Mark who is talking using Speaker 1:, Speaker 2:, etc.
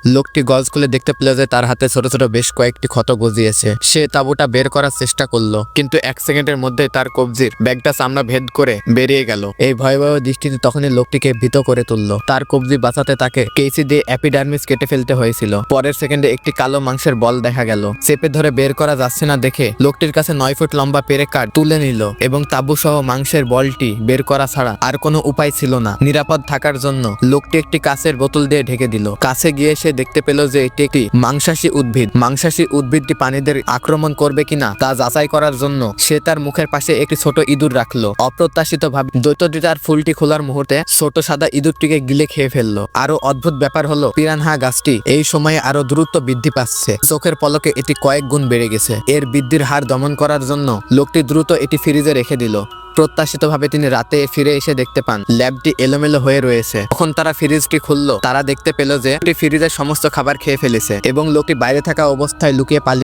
Speaker 1: লোকটি গজ খুলে দেখতে পেল যে তার হাতে ছোট ছোট বেশ কয়েকটি ক্ষত গজিয়েছে। সে তাঁবুটা বের করার চেষ্টা করলো, কিন্তু 1 সেকেন্ডের মধ্যে তার কবজির ব্যাগটা চামড়া ভেদ করে বেরিয়ে গেল। এই ভয়াবহ দৃষ্টিতে তখনই লোকটিকে ভীত করে তুললো। তার কবজি বাঁচাতে তাকে কেসি দিয়ে এপিডার্মিস কেটে ফেলতে হয়েছিল। পরের সেকেন্ডে একটি কালো মাংসের বল দেখা গেল। চেপে ধরে বের করা যাচ্ছে না দেখে লোকটির কাছে 9 ফুট লম্বা পেরে কাঠ তুলে নিল এবং তাঁবু সহ মাংসের বলটি বের করা ছাড়া আর কোনো উপায় ছিল না। নিরাপদ থাকার জন্য লোকটি একটি কাঁচের বোতল দিয়ে ঢেকে দিল। কাছে গিয়ে সে দেখতে পেল যে এটি একটি মাংসাশী উদ্ভিদ। মাংসাশী উদ্ভিদটি প্রাণীদের আক্রমণ করবে কিনা তা যাচাই করার জন্য সে তার মুখের পাশে একটি ছোট ইঁদুর রাখলো। অপ্রত্যাশিতভাবে দৈত্যটি তার ফুলটি খোলার মুহূর্তে ছোট সাদা ইঁদুরটিকে গিলে খেয়ে ফেললো। আরো অদ্ভুত ব্যাপার হলো পিরানহা গাছটি এই সময়ে আরো দ্রুত বৃদ্ধি পাচ্ছে। চোখের পলকে এটি কয়েক গুণ বেড়ে গেছে। এর বৃদ্ধির হার দমন করার জন্য লোকটি দ্রুত এটি ফ্রিজে রেখে দিল। প্রত্যাশিতভাবে তিনি রাতে ফিরে এসে দেখতে পান ল্যাবটি এলোমেলো হয়ে রয়েছে। তখন তারা ফ্রিজটি খুললো। তারা দেখতে পেল যে ফ্রিজের সমস্ত খাবার খেয়ে ফেলেছে এবং লোকটি বাইরে থাকা অবস্থায় লুকিয়ে পালিয়ে